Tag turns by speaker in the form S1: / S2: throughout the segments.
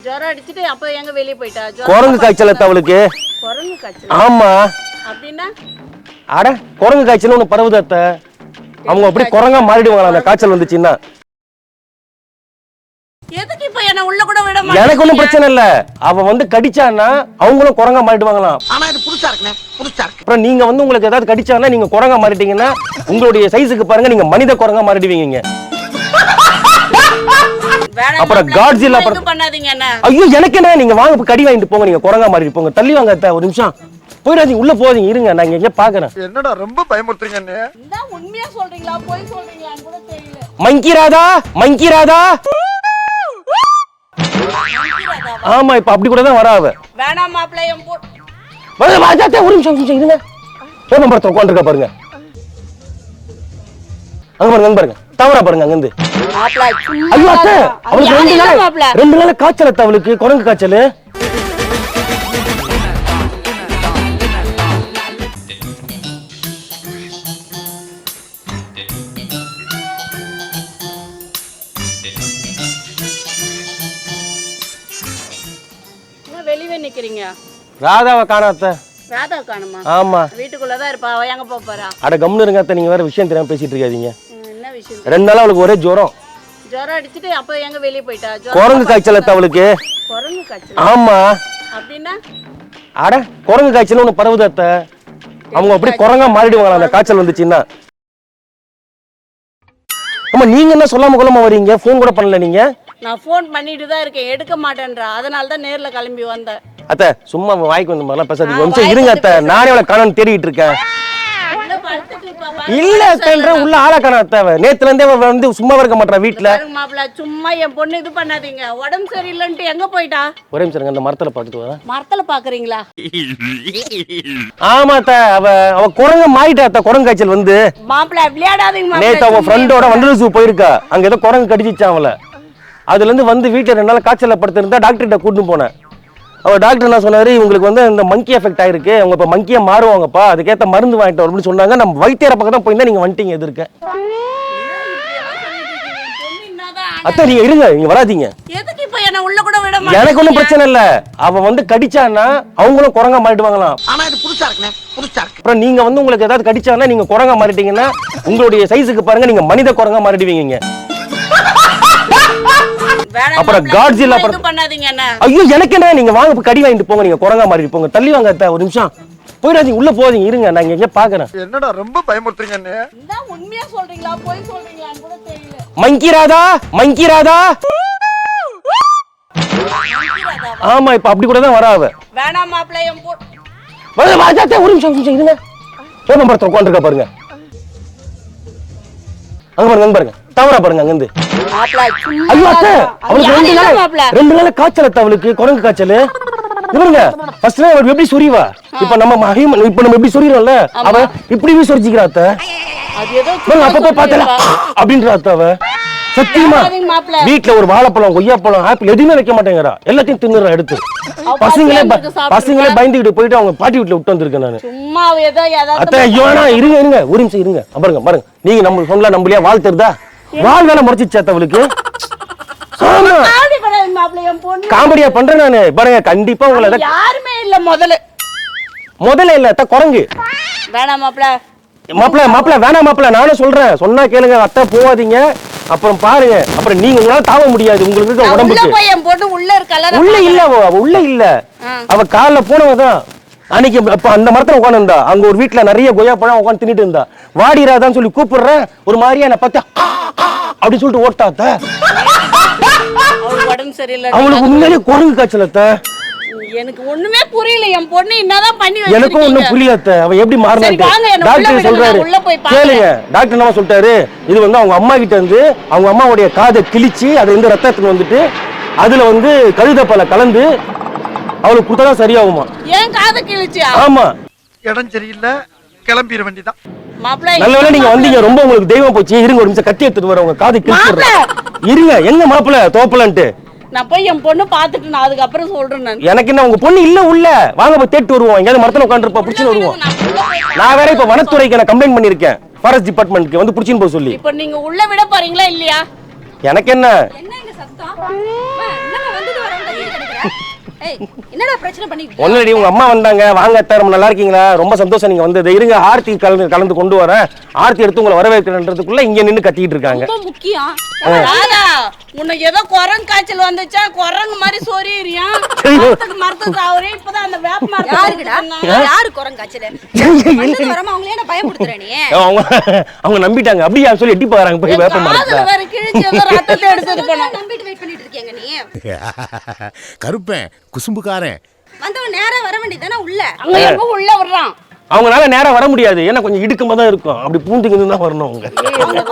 S1: ஜுரம் அடிச்சிட்டு அப்ப எங்க வெளிய போயிட்டா?
S2: குரங்கு காய்ச்சல் அவளுக்கு.
S1: குரங்கு காய்ச்சல்?
S2: ஆமா.
S1: அப்படினா
S2: அட குரங்கு காய்ச்சல் ஒன்னு பரவுது அத்தை. அவங்க அப்படி குரங்கா மாறிடுவாங்க அந்த காய்ச்சல் வந்துச்சுன்னா.
S1: எதுக்கு இப்ப என்ன உள்ள கூட விட மாட்டீங்க?
S2: எனக்கு ஒண்ணும் பிரச்சனை இல்ல. அவ வந்து கடிச்சானா அவங்களும் குரங்கா மாறிடுவாங்களாம்.
S3: ஆனா இது புதுசா இருக்குனே, புதுசா இருக்கு.
S2: அப்புறம் நீங்க வந்து உங்களுக்கு ஏதாவது கடிச்சானா நீங்க குரங்கா மாறிட்டீங்கன்னா உங்களுடைய சைஸுக்கு பாருங்க நீங்க மனித குரங்கா மாறிடுவீங்க. அப்புறம் காட்ஜில்லா
S1: பண்ணாதீங்க என்ன?
S2: ஐயோ எனக்கு என்ன, நீங்க வாங்க கடி வாங்கிட்டு போங்க, நீங்க குரங்கா மாறிட்டு போங்க. தள்ளி வாங்க அத்தை, ஒரு நிமிஷம் போயிடாதீங்க, உள்ள போதீங்க, இருங்க நான் எங்க பாக்குறேன்.
S3: என்னடா ரொம்ப பயமுறுத்துறீங்க அண்ணே.
S1: இந்த உண்மையா சொல்றீங்களா போய் சொல்றீங்களான்னு கூட தெரியல.
S2: மங்கிராதா மங்கிராதா. ஆமா இப்ப அப்படி கூட தான் வராவ.
S1: வேணாம் மாப்ள என் போ.
S2: வாஜாத்தே ஒரு நிமிஷம் இருங்க. போன படத்துல உட்கார்ந்திருக்கா பாருங்க. அங்க பாருங்க, அங்க பாருங்க. தவறா பாருங்க அங்க இருந்து.
S1: மாப்ள
S2: ஐயோ அத்தை, அவளுக்கு ரெண்டு நாள் காய்ச்சல் அத்தை, அவளுக்கு குரங்கு காய்ச்சல்.
S1: வெளியே நிக்கிறீங்க?
S2: ராதாவை காணாத்த.
S1: ராதா காணுமா?
S2: ஆமா.
S1: வீட்டுக்குள்ள தான் இருப்பா. அவ எங்க போறா?
S2: அட கம்னு இருங்க அத்தை, நீங்க வேற விஷயம் தெரியாம பேசிட்டு இருக்காதீங்க.
S1: என்ன விஷயம்?
S2: ரெண்டு நாளா அவளுக்கு ஒரே ஜுரம்.
S1: ஜுரம் அடிச்சிட்டு அப்ப எங்க வெளிய போயிட்டா?
S2: குரங்கு காய்ச்சல் அத்தை அவளுக்கு.
S1: குரங்கு காய்ச்சல்?
S2: ஆமா.
S1: அப்படினா
S2: அட குரங்கு காய்ச்சல் ஒன்னு பரவுது அத்தை. அவங்க அப்படி குரங்கா மாறிடுவாங்க அந்த காய்ச்சல் வந்துச்சுன்னா. ஆமா நீங்க என்ன சொல்லாம கொள்ளாம வரீங்க? போன் கூட பண்ணல நீங்க.
S1: நான் போன் பண்ணிட்டு தான் இருக்கேன், எடுக்க மாட்டேன்றா. அதனால தான் நேர்ல கிளம்பி வந்தேன்.
S2: அத்தை சும்மா வாய்க்கு வந்த மாதிரிலாம் பேசாதீங்க. ஒரு நிமிஷம் இருங்க அத்தை, நானே அவளை காணோன்னு தேடிட்டு இருக்கேன். இல்ல அத்தைன்ற உள்ள ஆளா காண அத்தை. நேத்துல இருந்தே வந்து சும்மா இருக்க மாட்டா வீட்டுல.
S1: மாப்பிள்ள சும்மா என் பொண்ணு இது பண்ணாதீங்க. உடம்பு சரியில்லைன்ட்டு எங்க போயிட்டா?
S2: ஒரே நிமிஷம் அந்த மரத்துல பாத்துட்டு வரேன்.
S1: மரத்துல பாக்குறீங்களா?
S2: ஆமா அத்தை, அவ குரங்க மாறிட்டா அத்தை. குரங்கு காய்ச்சல் வந்து
S1: மாப்பிள்ள விளையாடாதீங்க.
S2: நேத்து அவ ஃப்ரெண்டோட வண்டலூர் ஜூ போயிருக்கா. அங்க ஏதோ குரங்கு கடிச்சிச்சான் அவளை. அதுல இருந்து வந்து வீட்டுல 2 நாள் காய்ச்சல படுத்திருந்தா டாக்டர்கிட்ட கூட்டிட்டு போனேன். அவர் டாக்டர் என்ன சொன்னாரு, இவங்களுக்கு வந்து இந்த மங்கி எஃபெக்ட் ஆயிருக்கு, அவங்க இப்ப மங்கியா மாறுவாங்கப்பா, அதுக்கேற்ற மருந்து வாங்கிட்டு வரணும்னு சொன்னாங்க. நம்ம வைத்தியரை பக்கம் தான் போயிருந்தா நீங்க வந்துட்டீங்க எதிர்க்க. அத்தை நீங்க இருங்க, நீங்க வராதீங்க.
S1: எதுக்கு இப்ப என்ன உள்ள கூட விட மாட்டீங்க?
S2: எனக்கு ஒண்ணும் பிரச்சனை இல்ல. அவ வந்து கடிச்சானா அவங்களும் குரங்கா மாறிடுவாங்களாம்.
S3: ஆனா இது புதுசா இருக்குனே, புதுசா இருக்கு.
S2: அப்புறம் நீங்க வந்து உங்களுக்கு ஏதாவது கடிச்சானா நீங்க குரங்கா மாறிட்டீங்கன்னா உங்களுடைய சைஸுக்கு பாருங்க நீங்க மனித குரங்கா மாறிடுவீங்க. அப்புறம் காட்ஜில்லா
S1: பண்ணாதீங்க என்ன?
S2: ஐயோ எனக்கு என்ன, நீங்க வாங்க கடி வாங்கிட்டு போங்க, நீங்க குரங்கா மாறிட்டு போங்க. தள்ளி வாங்க அத்தை, ஒரு நிமிஷம் போயிடாதீங்க, உள்ள போதீங்க, இருங்க நான் எங்க பாக்குறேன்.
S3: என்னடா ரொம்ப பயமுறுத்துறீங்க அண்ணே.
S1: இந்த உண்மையா சொல்றீங்களா போய் சொல்றீங்களான்னு கூட தெரியல.
S2: மங்கிராதா மங்கிராதா. ஆமா இப்ப அப்படி கூட தான் வராவ.
S1: வேணாம் மாப்ள என் போ.
S2: வாஜாத்தே ஒரு நிமிஷம் இருங்க. போன படத்துல உட்கார்ந்திருக்கா பாருங்க. அங்க பாருங்க, அங்க பாருங்க. தவறா பாருங்க அங்க இருந்து. ஐயோ அத்தை, அவளுக்கு ரெண்டு நாள் காய்ச்சல் அத்தை, அவளுக்கு குரங்கு காய்ச்சல். இவருங்க ஃபர்ஸ்ட் அவ எப்படி சொரிவா, இப்ப நம்ம எப்படி சொரிறோம்ல, அவ இப்படியே சொரிச்சிக்கிறா அத்தை.
S1: அது ஏதோ
S2: அப்பப்ப பார்த்தல அப்படின்ற அத்தை. அவ சத்தியமா வீட்டுல ஒரு வாழைப்பழம், கொய்யாப்பழம், ஆப்பிள் எதுவுமே வைக்க மாட்டேங்கிறா, எல்லாத்தையும் தின்னுறா எடுத்து. பசங்களே பயந்துகிட்டு போயிட்டு அவங்க பாட்டி வீட்டுல விட்டு வந்திருக்கேன் நானு.
S1: சும்மா ஏதோ
S2: அத்தை ஐயோ இருங்க இருங்க ஒரு நிமிஷம் இருங்க. பாருங்க பாருங்க, நீங்க நம்ம சொன்னா நம்மளையா வாழ் தெரிதா? வாழ் வேலை முறைச்சிச்சு அத்தை அவளுக்கு. காமெடியா பண்றேன் நானு. பாருங்க கண்டிப்பா உங்களை
S1: யாருமே இல்ல
S2: முதல்ல இல்ல அத்தை, குரங்கு.
S1: வேணாம்
S2: மாப்பிள்ள வேணாம் மாப்பிள்ள, நானும் சொல்றேன், சொன்னா கேளுங்க அத்தை, போவாதீங்க. அப்புறம் பாருங்க, அப்புறம் நீங்க உங்களால தாவ முடியாது, உங்களுக்கு உடம்புக்கு உள்ள இல்ல. அவ காலைல போனவதான் அன்னைக்கு அந்த மரத்துல உட்காந்து இருந்தா. அங்க ஒரு வீட்டுல நிறைய கொய்யா பழம் உட்காந்து தின்னுட்டு இருந்தா. வாடிராதான்னு சொல்லி கூப்பிடுறேன், ஒரு மாதிரியா என்ன பார்த்தா அப்படின்னு சொல்லிட்டு ஓட்டாத்த. அவளுக்கு உண்மையிலேயே குரங்கு காய்ச்சல் அத்தை.
S1: எனக்கு ஒண்ணுமே புரியல. என் பொண்ணு என்னதான் பண்ணி
S2: எனக்கும் ஒண்ணும் புரியல. அவ எப்படி மாறினான்னு டாக்டர் சொல்றாரு. கேளுங்க, டாக்டர் என்ன சொல்லிட்டாரு, இது வந்து அவங்க அம்மா கிட்ட இருந்து அவங்க அம்மாவுடைய காதை கிழிச்சு அதை இந்த ரத்தத்துக்கு வந்துட்டு அதுல வந்து கழுதப்பல கலந்து அவளுக்கு கொடுத்தாதான் சரியாகுமா.
S1: ஏன் காதை கிழிச்சியா?
S2: ஆமா.
S3: இடம் சரியில்லை, கிளம்பிட வேண்டியதான்.
S2: நல்லவேளை நீங்க வந்தீங்க, ரொம்ப உங்களுக்கு தெய்வம் போச்சு. இருங்க ஒரு நிமிஷம் கத்தி எடுத்துட்டு வர, உங்க காதை கிழிச்சிடுறேன். இருங்க, எங்க மாப்பிள்ள தோப்பலன்ட்டு
S1: நான் போய் என் பொண்ணு பாத்துட்டு நான் அதுக்கப்புறம் சொல்றேன்.
S2: எனக்கு என்ன, உங்க பொண்ணு இல்ல உள்ள வாங்க போய் தேட்டு வருவோம். எங்கயாவது மரத்துல உட்காந்துருப்பா, புடிச்சுன்னு வருவோம். நான் வேற இப்ப வனத்துறைக்கு நான் கம்ப்ளைண்ட் பண்ணிருக்கேன், ஃபாரஸ்ட் டிபார்ட்மெண்ட்க்கு வந்து புடிச்சுன்னு போக சொல்லி.
S1: இப்ப நீங்க உள்ள விட போறீங்களா இல்லையா?
S2: எனக்கு என்ன
S1: சத்தம்?
S4: ஏய் என்னடா பிரச்சனை பண்ணிட்டு
S2: ஒன்னுடி உங்க அம்மா வந்தாங்க. வாங்க அத்தை, ரொம்ப நல்லா இருக்கீங்களா? ரொம்ப சந்தோஷம் நீங்க வந்தது. இருங்க, ஆர்த்தி கலந்து கொண்டு வரேன். ஆர்த்தி எடுத்து உங்களை வரவேற்கிறன்றதுக்குள்ள இங்க நின்னு கத்திட்டு இருக்காங்க.
S4: ரொம்ப முக்கியம்.
S1: ராதா, உனக்கு ஏதோ குரங்கு காய்ச்சல் வந்துச்சா? குரங்கு மாதிரி சொரியறியா? மரத்துக்கு அவரே இப்பதான் அந்த வேப்ப மரத்துக்கு
S4: யாரு குரங்கு காய்ச்சல்? வந்தது வரமா அவங்களே என்ன பயமுடுத்துற நீ?
S2: அவங்க நம்பிட்டாங்க. அப்படியே சொல்லி எட்டி போறாங்க போய் வேப்ப மரத்துல.
S1: வேற கிழிச்சு ஏதோ ரத்தத்தை எடுத்துட்டு போனோம்.
S4: நம்பிட்டு வெயிட் பண்ணிட்டு இருக்கீங்க நீ?
S5: கருப்பேன் குசும்புக்காரன்
S4: வந்தவன் நேரா வர வேண்டியதானே உள்ள.
S1: அங்க எங்க உள்ள வர்றான்?
S2: அவங்களால நேரா வர முடியாது. ஏன்னா கொஞ்சம் இடுக்கமா தான் இருக்கும். அப்படி பூந்துக்கிட்டு தான் வரணும் அவங்க.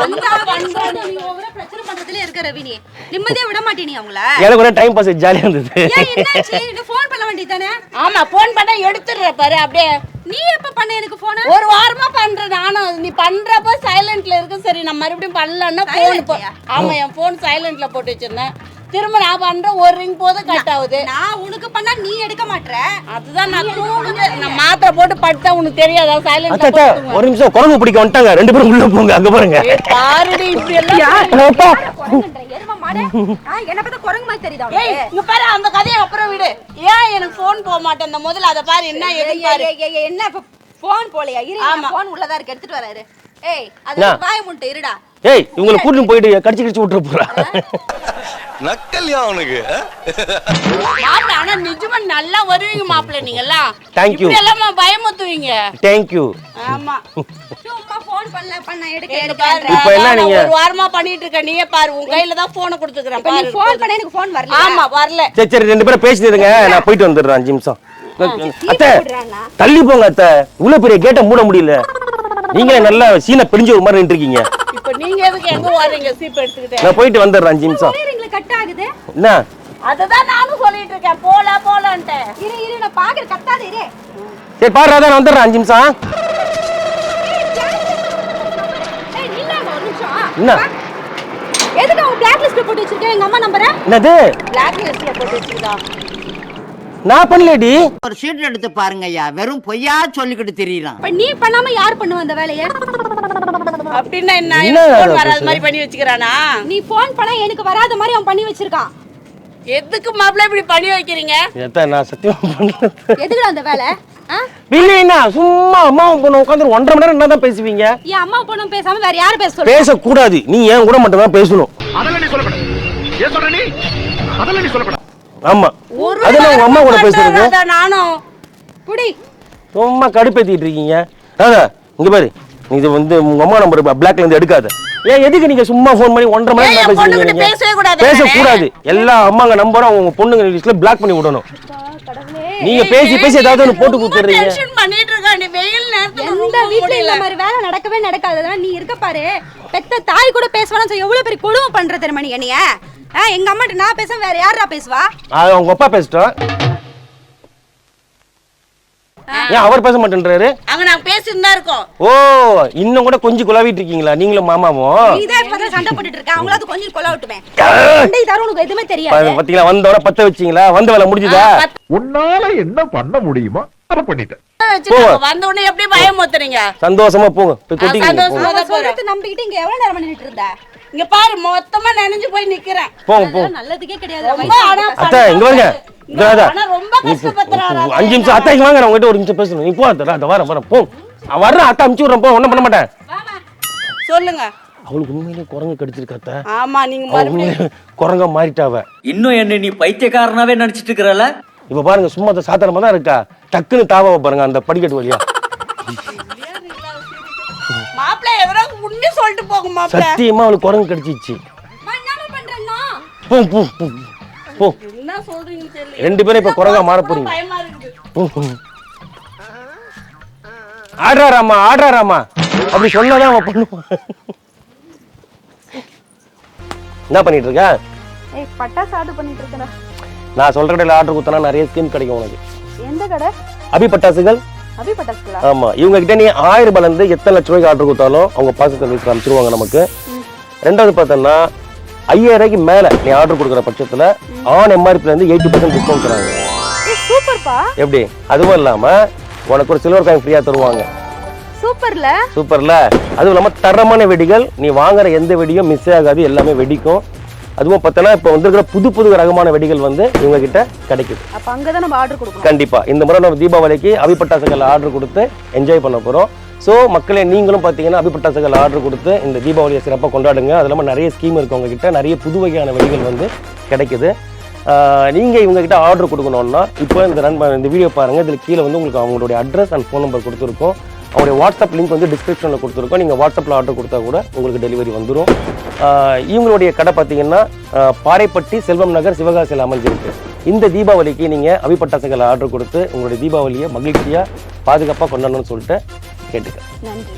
S4: வந்தா பண்றானே நீ ஓவரா பிரச்சனை பண்றதுல இருக்க ரவி நீ. நிம்மதியா விட மாட்டே நீ அவங்கள.
S2: எனக்கு ஒரு டைம் பாஸ் ஜாலியா இருந்தது.
S4: ஏன் என்னாச்சு? நீ ஃபோன் பண்ண வேண்டியதானே?
S1: ஆமா, போன் பண்ணா எடுத்துடுற பாரு. அப்படியே
S4: நீ எப்ப பண்ண எனக்கு போன்?
S1: ஒரு வாரமா பண்றேன் நானும். நீ பண்றப்ப சைலண்ட்ல இருக்கு. சரி நான் மறுபடியும் பண்ணலன்னா போன். ஆமா, என் போன் சைலண்ட்ல போட்டு வச்சிருந்தேன். திரும்ப நான் பண்றேன், ஒரு ரிங் போது கட் ஆகுது.
S4: நான் உனக்கு பண்ணா நீ எடுக்க மாட்ற.
S1: அதுதான் நான் தூங்குது. நான் மாத்திரை போட்டு படுத்தா உனக்கு தெரியாதா? சைலண்ட்ல
S2: அத்தா ஒரு நிமிஷம், குரங்கு பிடிக்க வந்துட்டாங்க. 2 பேரும் உள்ள போங்க. அங்க பாருங்க.
S1: பாருடி இப்படி எல்லாம்.
S4: எரும மாடே. என்ன பார்த்தா குரங்கு மாதிரி தெரியுதா
S1: ஏய், இங்க பாரு, அந்த கதையை அப்புறம் விடு. ஏன் எனக்கு போன் போக மாட்டேன்? இந்த முதல்ல அத பாரு, என்ன எது பாரு.
S4: என்ன இப்ப போன் போலையா? இரு, போன் உள்ளதா இருக்கு, எடுத்துட்டு வராரு. ஏய், அது வாய் முட்டை இருடா.
S2: ஏய், இவங்களை கூட்டிட்டு போயிட்டு கடிச்சு விட்டுற போறா.
S5: நக்கல்யா அவனுக்கு.
S1: மாப்பிள்ள, ஆனா நிஜமா நல்லா வருவீங்க மாப்பிள்ள. நீங்க எல்லாம்
S2: Thank you.
S1: இப்படி எல்லாம் பயமுத்துவீங்க.
S2: Thank you.
S1: ஆமா,
S4: சும்மா போன் பண்ண எடுக்க
S2: இப்போ என்ன
S1: நான்
S2: நீங்க
S1: ஒரு வாரமா பண்ணிட்டு இருக்க. நீயே பாரு, உன் கையில தான் போனை கொடுத்துக்கிறேன்
S4: நீ
S1: பாரு.
S4: போன் பண்ண எனக்கு போன் வரல.
S1: ஆமா, வரல.
S2: சரி சரி, 2 பேரும் பேசிடுங்க. நான் போயிட்டு வந்துடுறேன் 5 நிமிஷம். அத்தை தள்ளி போங்க அத்தை. இவ்வளவு பெரிய கேட்டை மூட முடியல. நீங்களே நல்லா சீனை பிரிஞ்சு ஒரு மாதிரி நின்று இருக்கீங்க.
S1: இப்ப நீங்க எதுக்கு எங்க வரீங்க சீப் எடுத்துக்கிட்டு?
S2: நான் போயிட்டு வந்துடுறேன் 5 நிமிஷம்.
S4: உங்களுக்கு கட் ஆகுது.
S2: என்ன?
S1: அததான் நானும் சொல்லிட்டு இருக்கேன், போலான்ட்டு.
S4: இரு நான் பாக்குற கத்தாத இரு.
S2: சரி பாரு ராதா, நான் வந்துடுறேன் 5 நிமிஷம்.
S4: ஏய் நில்லுங்க ஒரு நிமிஷம்.
S2: என்ன?
S4: எதுக்கு அவங்க பிளாக் லிஸ்ட்ல போட்டு வச்சிருக்கேன் எங்க அம்மா நம்பரை?
S2: என்னது?
S1: பிளாக் லிஸ்ட்ல போட்டு வச்சிருக்கா?
S2: நான் பண்ணலடி.
S6: ஒரு சீட் எடுத்து பாருங்க ஐயா, வெறும் பொய்யா சொல்லிக்கிட்டு தெரியலாம்.
S4: இப்ப நீ பண்ணாம யார் பண்ணுவா அந்த வேலைய?
S1: அப்படின்னா என்ன?
S2: என்ன
S1: போன் வராத மாதிரி பண்ணி வச்சுக்கிறானா?
S4: நீ போன் பண்ணா எனக்கு வராத மாதிரி அவன் பண்ணி வச்சிருக்கான்.
S1: எதுக்கு மாப்பிள்ள இப்படி பண்ணி வைக்கிறீங்க?
S2: அத்தை நான் சத்தியமா பண்ணல.
S4: எதுக்குடா அந்த வேலை?
S2: இல்லைன்னா சும்மா அம்மாவும் பொண்ணு உட்காந்து 1.5 மணி நேரம் என்னதான் பேசுவீங்க?
S4: என் அம்மா பொண்ணும் பேசாம வேற யாரு பேச சொல்ற?
S2: பேசக்கூடாது. நீ ஏன் கூட மட்டும் தான் பேசணும்.
S3: அதெல்லாம் நீ சொல்லக்கூடாது. ஏன் சொல்ற நீ? அதெல்லாம் நீ சொல்லக்கூடாது.
S2: ஆமா, அதெல்லாம் உங்க அம்மா கூட பேசுறது.
S1: அதான் நானும்
S4: புடி.
S2: சும்மா கடுப்பேத்திட்டு இருக்கீங்க. ராதா இங்க பாரு, இது உங்க அம்மா நம்பர் பிளாக்ல இருந்து எடுக்காத. ஏன் எதுக்கு நீங்க சும்மா ஃபோன் பண்ணி 1.5 மணி நேரம் பேசுறீங்க? நீங்க பேசக்கூடாது. எல்லா அம்மாங்க நம்பரும் அவங்க பொண்ணுங்க லிஸ்ட்ல பிளாக் பண்ணி விடணும். நீங்க பேசி ஏதாவது ஒன்று போட்டு கொடுத்துறீங்க.
S1: டென்ஷன் பண்ணிட்டு இருக்க. நீ வெயில் நேரத்துல
S4: எந்த வீட்ல இந்த மாதிரி வேலை நடக்கவே நடக்காது. அதனால நீ இருக்க பாரு. பெத்த தாய் கூட பேசுவானு சொல்லி எவ்வளவு பெரிய கொடுமை பண்ற தெரியுமா நீ என்னைய? எங்க அம்மாட்ட நான் பேசாம வேற யாரா பேசுவா?
S2: அது அவங்க அப்பா பேசிட்டோம். ஏன் அவர் பேச மாட்டேன்றாரு?
S1: அங்க நான் பேசிட்டு இருக்கோம்.
S2: ஓ, இன்னும் கூட கொஞ்சம் குழாவிட்டு இருக்கீங்களா நீங்களும் மாமாவும்?
S4: நீதான் இப்பதான் சண்டை போட்டுட்டு இருக்க. அவங்களாவது கொஞ்சம் கொலாவட்டுமே. சண்டை தர உனக்கு எதுவுமே தெரியாது.
S2: பாத்தீங்களா, வந்தவரை பத்த வச்சீங்களா? வந்த வேலை முடிஞ்சுதா?
S3: உன்னால என்ன பண்ண முடியுமோ அதை பண்ணிட்டேன்.
S1: வந்த உடனே எப்படி பயமுத்துறீங்க?
S2: சந்தோஷமா போங்க, போய் கொட்டிங்க.
S1: சந்தோஷமா
S4: அவன் சொல்றதை நம்பிக்கிட்டு இங்க எவ்வளவு நேரம் பண்ணிட்டு இருந்த?
S1: இங்க பாரு, மொத்தமா நனைஞ்சு போய் நிக்கிறேன்.
S2: போங்க.
S4: நல்லதுக்கே கிடையாது.
S1: ரொம்ப
S2: அத்தை இங்க வாங்க.
S1: ஆனா ரொம்ப கஷ்டப்படுறாரு.
S2: 5 நிமிஷம் அத்தை இங்க வாங்க. நான் உங்ககிட்ட ஒரு நிமிஷம் பேசணும். நீ போ அத்தை. நான் வரேன் போ. வர்றேன் அத்தை, அமுச்சு விடுறேன். போ, ஒண்ணும் பண்ண மாட்டேன்.
S1: சொல்லுங்க.
S2: அவளுக்கு உண்மையிலே குரங்கு கடிச்சிருக்கா அத்தை?
S1: ஆமா, நீங்க மறுபடியும்
S2: குரங்க மாறிட்டாவ.
S7: இன்னும் என்ன நீ பைத்தியக்காரனாவே நினைச்சிட்டு இருக்கறல?
S2: இப்ப பாருங்க, சும்மா சாதாரணமா தான் இருக்கா. டக்குன்னு தாவ பாருங்க அந்த படிக்கட்டு வழியா.
S1: மாப்பிள்ளை எவரோ உண்மை சொல்லிட்டு போங்க மாப்பிள்ளை.
S2: சத்தியமா அவளுக்கு குரங்கு கடிச்சிச்சு.
S4: என்ன பண்றேன்னா?
S2: போ.
S1: என்ன சொல்றீங்கன்னு தெரியல.
S2: 2 பேரும் இப்ப குரங்கா மாற போறீங்க.
S1: பயமா இருக்குது.
S2: ஆடுறாராமா. அப்படி சொன்னாதான் அவன் பண்ணுவான். என்ன பண்ணிட்டு இருக்க?
S4: ஏய் பட்டாசு ஆர்டர் பண்ணிட்டு இருக்கேன்.
S2: நான் சொல்ற கடையில ஆர்டர் கொடுத்தனா நிறைய ஸ்கீம் கிடைக்கும் உனக்கு.
S4: எந்த கடை?
S2: அபி பட்டாசுகள்.
S4: அபி பட்டாசுகளா?
S2: ஆமா, இவங்க கிட்ட நீ 1000 ரூபாயில இருந்து எத்தனை லட்சம் ரூபாய்க்கு ஆர்டர் கொடுத்தாலும் அவங்க பாசத்தை வீட்டுக்கு அனுப்பிச்சிருவாங்க நமக்கு. ரெண்டாவது பார்த்தோம்னா 5000 ரூபாய்க்கு மேல நீ ஆர்டர் கொடுக்குற பட்சத்துல ஆன் எம்ஆர்பில இருந்து 80% டிஸ்கவுண்ட் தராங்க.
S4: சூப்பர்ப்பா.
S2: எப்படி? அதுவும் இல்லாம உனக்கு ஒரு சில்வர் காயின் ஃப்ரீயா தருவாங்க.
S4: சூப்பர்ல.
S2: அதுவும் இல்லாம தரமான வெடிகள். நீ வாங்குற எந்த வெடியும் மிஸ் ஆகாது, எல்லாமே வெடிக்கும். அதுவும் பார்த்தோன்னா இப்போ வந்திருக்கிற புது ரகமான வெடிகள் வந்து இவங்க கிட்ட கிடைக்குது.
S4: அப்ப அங்கதான் நம்ம ஆர்டர் கொடுக்கணும்.
S2: கண்டிப்பா இந்த முறை நம்ம தீபாவளிக்கு அபிபட்டாசுகள் ஆர்டர் கொடுத்து என்ஜாய் பண்ண போறோம். ஸோ மக்களே நீங்களும் பார்த்தீங்கன்னா அபிபட்டாசுகள் ஆர்டர் கொடுத்து இந்த தீபாவளியை சிறப்பாக கொண்டாடுங்க. அது இல்லாமல் நிறைய ஸ்கீம் இருக்கு உங்ககிட்ட, நிறைய புது வகையான வெடிகள் வந்து கிடைக்குது. நீங்கள் இவங்ககிட்ட ஆர்டர் கொடுக்கணுன்னா இப்போ இந்த வீடியோ பாருங்கள். இதில் கீழே வந்து உங்களுக்கு அவங்களுடைய அட்ரஸ் அண்ட் ஃபோன் நம்பர் கொடுத்துருக்கோம். அவருடைய வாட்ஸ்அப் லிங்க் வந்து டிஸ்கிரிப்ஷனில் கொடுத்துருக்கோம். நீங்கள் வாட்ஸ்அப்பில் ஆர்டர் கொடுத்தா கூட உங்களுக்கு டெலிவரி வந்துடும். இவங்களுடைய கடை பார்த்தீங்கன்னா பாறைப்பட்டி செல்வம் நகர் சிவகாசியில் அமைஞ்சிருக்கு. இந்த தீபாவளிக்கு நீங்கள் அபிபட்டாசுகளை ஆர்டர் கொடுத்து உங்களுடைய தீபாவளியை மகிழ்ச்சியாக பாதுகாப்பாக கொண்டாடணும்னு சொல்லிட்டு கேட்டுக்க.
S4: நன்றி.